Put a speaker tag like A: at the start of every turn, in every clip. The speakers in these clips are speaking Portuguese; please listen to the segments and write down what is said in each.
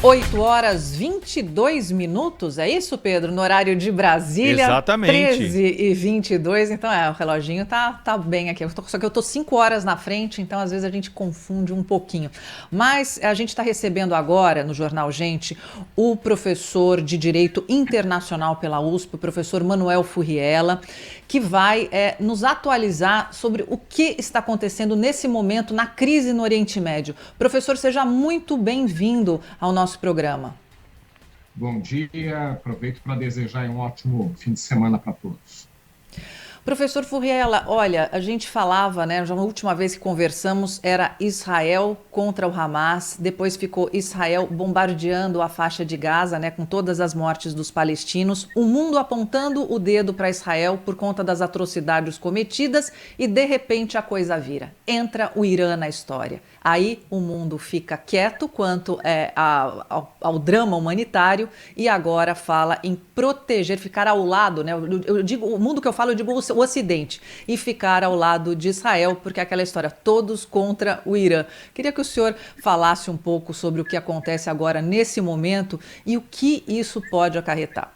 A: 8 horas 22 minutos, é isso, Pedro? No horário de Brasília.
B: Exatamente.
A: 13h22, então o reloginho tá bem aqui. Só que eu tô 5 horas na frente, então às vezes a gente confunde um pouquinho. Mas a gente está recebendo agora, no Jornal Gente, o professor de Direito Internacional pela USP, o professor Manuel Furriela, que vai nos atualizar sobre o que está acontecendo nesse momento na crise no Oriente Médio. Professor, seja muito bem-vindo ao nosso programa.
C: Bom dia, aproveito para desejar um ótimo fim de semana para todos.
A: Professor Furriela, olha, a gente falava, né, já na última vez que conversamos, era Israel contra o Hamas, depois ficou Israel bombardeando a faixa de Gaza, né, com todas as mortes dos palestinos, o mundo apontando o dedo para Israel por conta das atrocidades cometidas e, de repente, a coisa vira. Entra o Irã na história. Aí o mundo fica quieto quanto ao drama humanitário e agora fala em proteger, ficar ao lado, né? Eu digo, o mundo que eu falo, eu digo o Ocidente, e ficar ao lado de Israel, porque é aquela história, todos contra o Irã. Queria que o senhor falasse um pouco sobre o que acontece agora nesse momento e o que isso pode acarretar.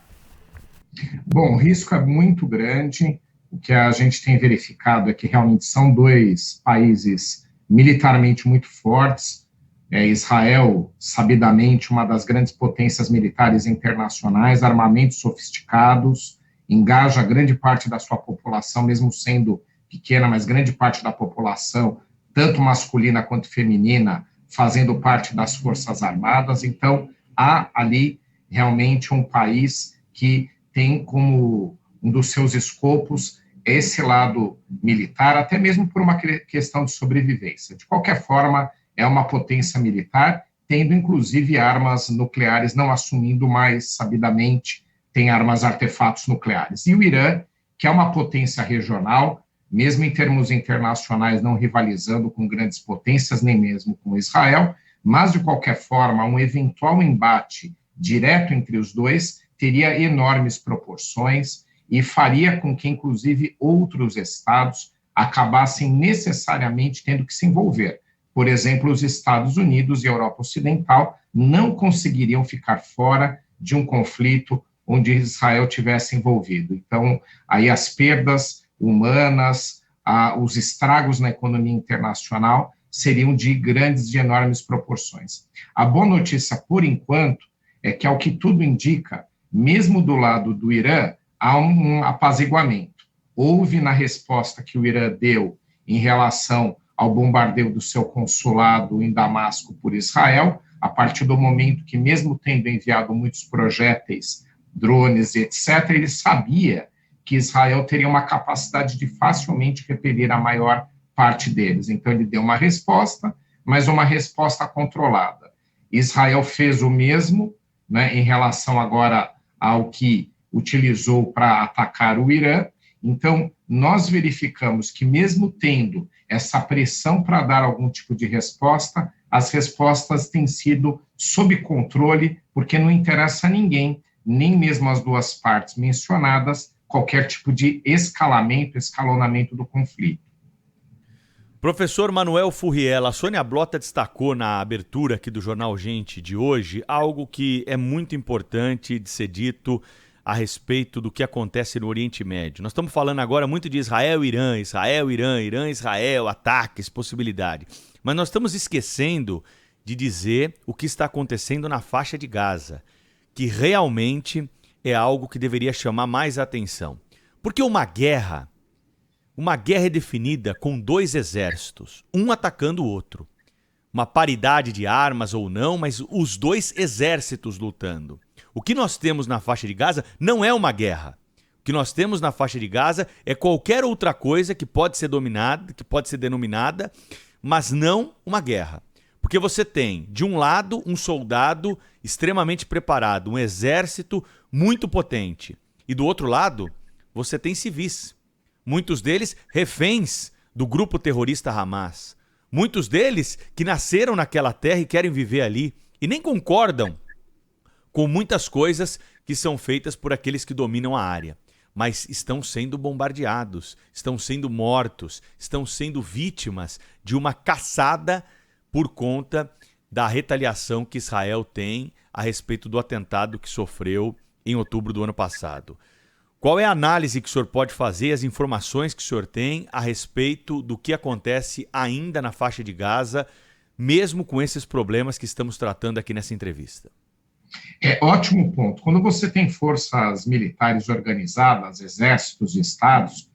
C: Bom, o risco é muito grande. O que a gente tem verificado é que realmente são dois países militarmente muito fortes. Israel, sabidamente, uma das grandes potências militares internacionais, armamentos sofisticados, engaja grande parte da sua população, mesmo sendo pequena, mas grande parte da população, tanto masculina quanto feminina, fazendo parte das Forças Armadas. Então, há ali realmente um país que tem como um dos seus escopos esse lado militar, até mesmo por uma questão de sobrevivência. De qualquer forma, é uma potência militar, tendo inclusive armas nucleares, não assumindo mais sabidamente, tem armas artefatos nucleares. E o Irã, que é uma potência regional, mesmo em termos internacionais, não rivalizando com grandes potências, nem mesmo com Israel, mas, de qualquer forma, um eventual embate direto entre os dois teria enormes proporções e faria com que, inclusive, outros estados acabassem necessariamente tendo que se envolver. Por exemplo, os Estados Unidos e a Europa Ocidental não conseguiriam ficar fora de um conflito onde Israel tivesse envolvido. Então, aí as perdas humanas, os estragos na economia internacional seriam de enormes proporções. A boa notícia, por enquanto, é que, ao que tudo indica, mesmo do lado do Irã, há um apaziguamento. Houve, na resposta que o Irã deu em relação ao bombardeio do seu consulado em Damasco por Israel, a partir do momento que, mesmo tendo enviado muitos projéteis, drones, etc., ele sabia que Israel teria uma capacidade de facilmente repelir a maior parte deles. Então, ele deu uma resposta, mas uma resposta controlada. Israel fez o mesmo, né, em relação agora ao que utilizou para atacar o Irã. Então, nós verificamos que, mesmo tendo essa pressão para dar algum tipo de resposta, as respostas têm sido sob controle, porque não interessa a ninguém, nem mesmo as duas partes mencionadas, qualquer tipo de escalonamento do conflito.
B: Professor Manuel Furriela, a Sônia Blota destacou na abertura aqui do Jornal Gente de hoje algo que é muito importante de ser dito a respeito do que acontece no Oriente Médio. Nós estamos falando agora muito de Israel, Irã, Israel, ataques, possibilidade. Mas nós estamos esquecendo de dizer o que está acontecendo na faixa de Gaza, que realmente é algo que deveria chamar mais atenção. Porque uma guerra é definida com dois exércitos, um atacando o outro. Uma paridade de armas ou não, mas os dois exércitos lutando. O que nós temos na faixa de Gaza não é uma guerra. O que nós temos na faixa de Gaza é qualquer outra coisa que pode ser dominada, que pode ser denominada, mas não uma guerra. Porque você tem, de um lado, um soldado extremamente preparado, um exército muito potente. E do outro lado, você tem civis. Muitos deles reféns do grupo terrorista Hamas. Muitos deles que nasceram naquela terra e querem viver ali. E nem concordam com muitas coisas que são feitas por aqueles que dominam a área. Mas estão sendo bombardeados, estão sendo mortos, estão sendo vítimas de uma caçada por conta da retaliação que Israel tem a respeito do atentado que sofreu em outubro do ano passado. Qual é a análise que o senhor pode fazer, as informações que o senhor tem a respeito do que acontece ainda na faixa de Gaza, mesmo com esses problemas que estamos tratando aqui nessa entrevista?
C: Ótimo ponto. Quando você tem forças militares organizadas, exércitos e estados,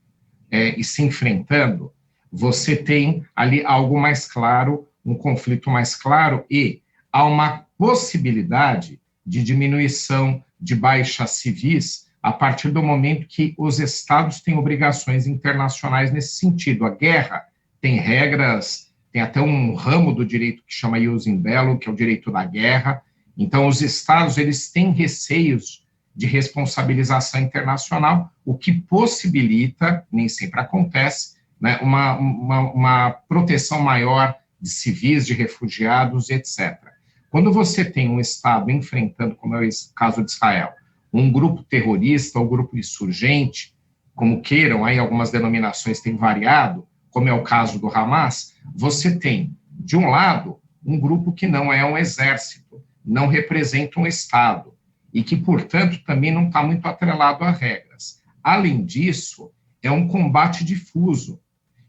C: e se enfrentando, você tem ali algo mais claro, um conflito mais claro, e há uma possibilidade de diminuição de baixas civis a partir do momento que os estados têm obrigações internacionais nesse sentido. A guerra tem regras, tem até um ramo do direito que chama ius in bello, que é o direito da guerra. Então, os estados, eles têm receios de responsabilização internacional, o que possibilita, nem sempre acontece, né, uma proteção maior de civis, de refugiados, etc. Quando você tem um estado enfrentando, como é o caso de Israel, um grupo terrorista ou grupo insurgente, como queiram, aí algumas denominações têm variado, como é o caso do Hamas, você tem, de um lado, um grupo que não é um exército, não representa um Estado, e que, portanto, também não está muito atrelado a regras. Além disso, é um combate difuso.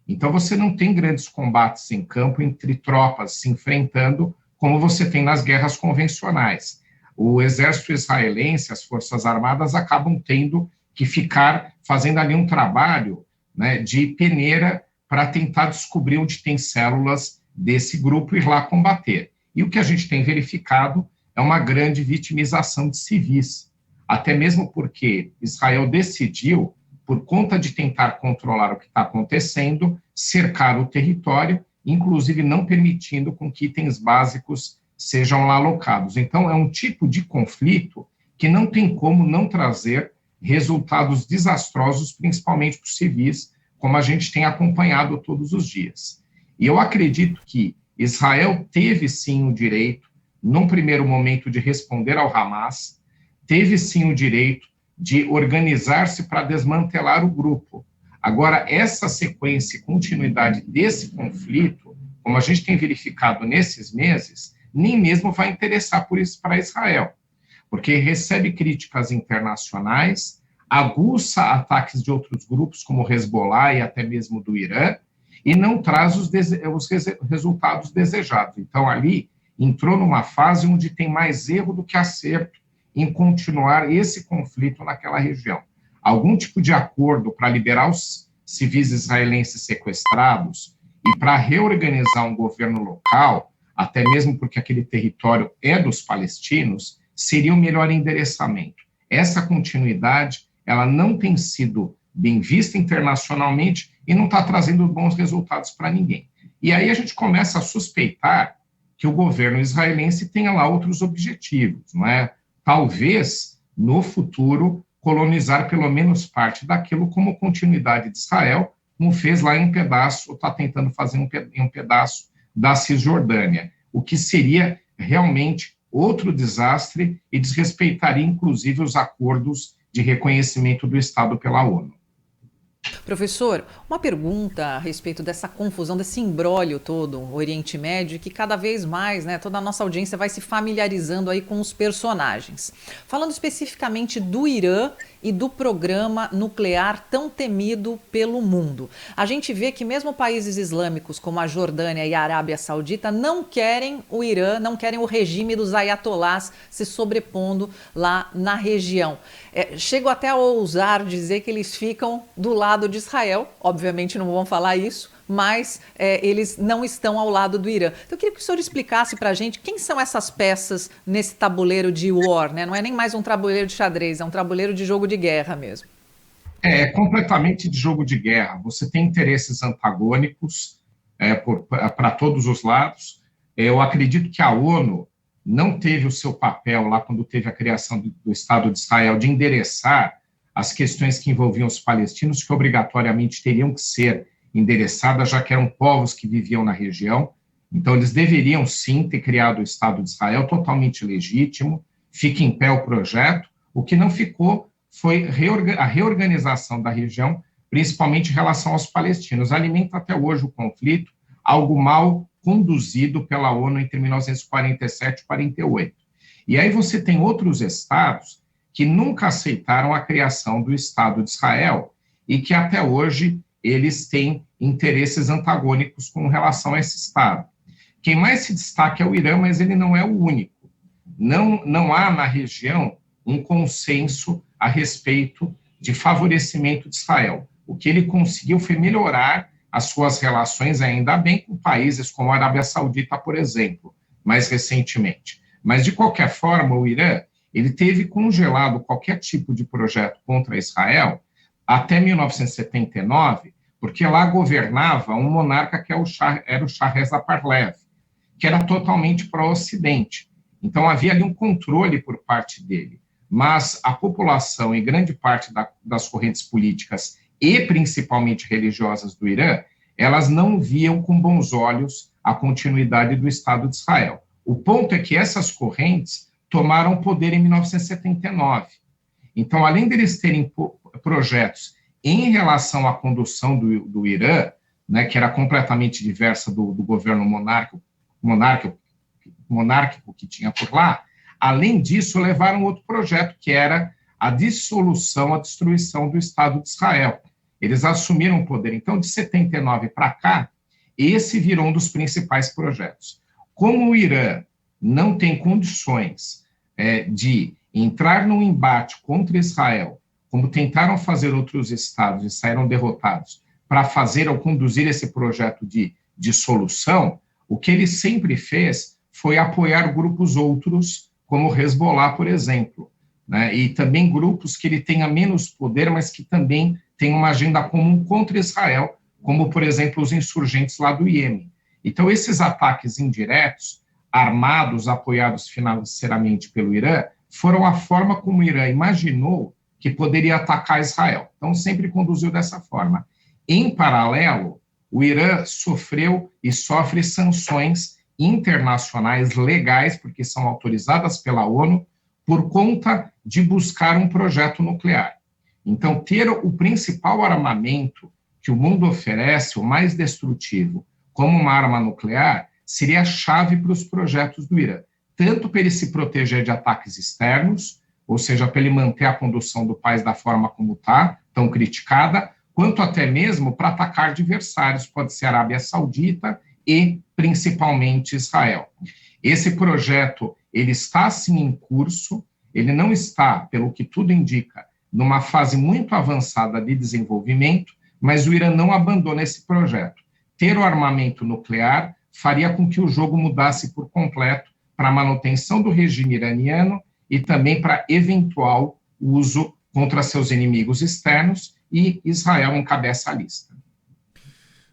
C: Então, você não tem grandes combates em campo entre tropas se enfrentando, como você tem nas guerras convencionais. O exército israelense, as forças armadas, acabam tendo que ficar fazendo ali um trabalho, né, de peneira para tentar descobrir onde tem células desse grupo e ir lá combater. E o que a gente tem verificado é uma grande vitimização de civis, até mesmo porque Israel decidiu, por conta de tentar controlar o que está acontecendo, cercar o território, inclusive não permitindo com que itens básicos sejam lá alocados. Então, é um tipo de conflito que não tem como não trazer resultados desastrosos, principalmente para os civis, como a gente tem acompanhado todos os dias. E eu acredito que Israel teve, sim, o direito, num primeiro momento, de responder ao Hamas, teve, sim, o direito de organizar-se para desmantelar o grupo. Agora, essa sequência e continuidade desse conflito, como a gente tem verificado nesses meses, nem mesmo vai interessar por isso para Israel, porque recebe críticas internacionais, aguça ataques de outros grupos, como o Hezbollah e até mesmo do Irã, e não traz os resultados desejados. Então, ali, entrou numa fase onde tem mais erro do que acerto em continuar esse conflito naquela região. Algum tipo de acordo para liberar os civis israelenses sequestrados e para reorganizar um governo local, até mesmo porque aquele território é dos palestinos, seria o melhor endereçamento. Essa continuidade, ela não tem sido bem vista internacionalmente e não está trazendo bons resultados para ninguém. E aí a gente começa a suspeitar que o governo israelense tenha lá outros objetivos, não é? Talvez, no futuro, colonizar pelo menos parte daquilo como continuidade de Israel, como fez lá em um pedaço, ou está tentando fazer em um pedaço da Cisjordânia, o que seria realmente outro desastre e desrespeitaria, inclusive, os acordos de reconhecimento do Estado pela ONU.
A: Professor, uma pergunta a respeito dessa confusão, desse imbróglio todo, o Oriente Médio, que cada vez mais, né, toda a nossa audiência vai se familiarizando aí com os personagens. Falando especificamente do Irã e do programa nuclear tão temido pelo mundo. A gente vê que mesmo países islâmicos como a Jordânia e a Arábia Saudita não querem o Irã, não querem o regime dos ayatolás se sobrepondo lá na região. Chego até a ousar dizer que eles ficam do lado de Israel, obviamente não vão falar isso, mas eles não estão ao lado do Irã. Então eu queria que o senhor explicasse para a gente quem são essas peças nesse tabuleiro de war, né? Não é nem mais um tabuleiro de xadrez, é um tabuleiro de jogo de guerra mesmo.
C: É completamente de jogo de guerra. Você tem interesses antagônicos para todos os lados. Eu acredito que a ONU não teve o seu papel lá quando teve a criação do Estado de Israel de endereçar as questões que envolviam os palestinos, que obrigatoriamente teriam que ser endereçadas, já que eram povos que viviam na região. Então, eles deveriam, sim, ter criado o Estado de Israel, totalmente legítimo, fica em pé o projeto. O que não ficou foi a reorganização da região, principalmente em relação aos palestinos. Alimenta até hoje o conflito, algo mal conduzido pela ONU entre 1947 e 1948. E aí você tem outros estados que nunca aceitaram a criação do Estado de Israel e que até hoje eles têm interesses antagônicos com relação a esse Estado. Quem mais se destaca é o Irã, mas ele não é o único. Não há na região um consenso a respeito de favorecimento de Israel. O que ele conseguiu foi melhorar as suas relações, ainda bem, com países como a Arábia Saudita, por exemplo, mais recentemente. Mas, de qualquer forma, o Irã ele teve congelado qualquer tipo de projeto contra Israel até 1979, porque lá governava um monarca que era o Shah Reza Pahlavi, que era totalmente pró-Ocidente. Então, havia ali um controle por parte dele. Mas a população e grande parte das correntes políticas e principalmente religiosas do Irã, elas não viam com bons olhos a continuidade do Estado de Israel. O ponto é que essas correntes tomaram poder em 1979. Então, além deles terem projetos em relação à condução do Irã, né, que era completamente diversa do governo monárquico que tinha por lá, além disso, levaram outro projeto, que era a dissolução, a destruição do Estado de Israel. Eles assumiram o poder. Então, de 79 para cá, esse virou um dos principais projetos. Como o Irã não tem condições de entrar num embate contra Israel, como tentaram fazer outros estados e saíram derrotados, para fazer ou conduzir esse projeto de dissolução, o que ele sempre fez foi apoiar grupos outros, como o Hezbollah, por exemplo, né? E também grupos que ele tenha menos poder, mas que também têm uma agenda comum contra Israel, como, por exemplo, os insurgentes lá do Iêmen. Então, esses ataques indiretos, armados, apoiados financeiramente pelo Irã, foram a forma como o Irã imaginou que poderia atacar Israel. Então, sempre conduziu dessa forma. Em paralelo, o Irã sofreu e sofre sanções internacionais legais, porque são autorizadas pela ONU, por conta de buscar um projeto nuclear. Então, ter o principal armamento que o mundo oferece, o mais destrutivo, como uma arma nuclear, seria a chave para os projetos do Irã, tanto para ele se proteger de ataques externos, ou seja, para ele manter a condução do país da forma como está, tão criticada, quanto até mesmo para atacar adversários, pode ser a Arábia Saudita e principalmente Israel. Esse projeto, ele está sim em curso, ele não está, pelo que tudo indica, numa fase muito avançada de desenvolvimento, mas o Irã não abandona esse projeto. Ter o armamento nuclear faria com que o jogo mudasse por completo para a manutenção do regime iraniano e também para eventual uso contra seus inimigos externos, e Israel encabeça a lista.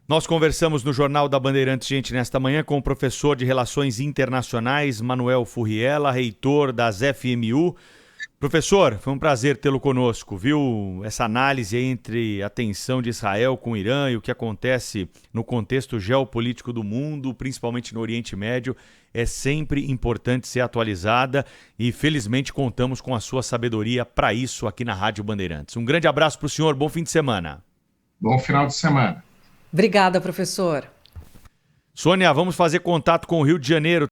B: Nós conversamos no Jornal da Bandeirantes, gente, nesta manhã com o professor de Relações Internacionais, Manuel Furriela, reitor das FMU. Professor, foi um prazer tê-lo conosco, viu? Essa análise entre a tensão de Israel com o Irã e o que acontece no contexto geopolítico do mundo, principalmente no Oriente Médio, é sempre importante ser atualizada e felizmente contamos com a sua sabedoria para isso aqui na Rádio Bandeirantes. Um grande abraço para o senhor, bom fim de semana.
C: Bom final de semana.
A: Obrigada, professor.
B: Sônia, vamos fazer contato com o Rio de Janeiro.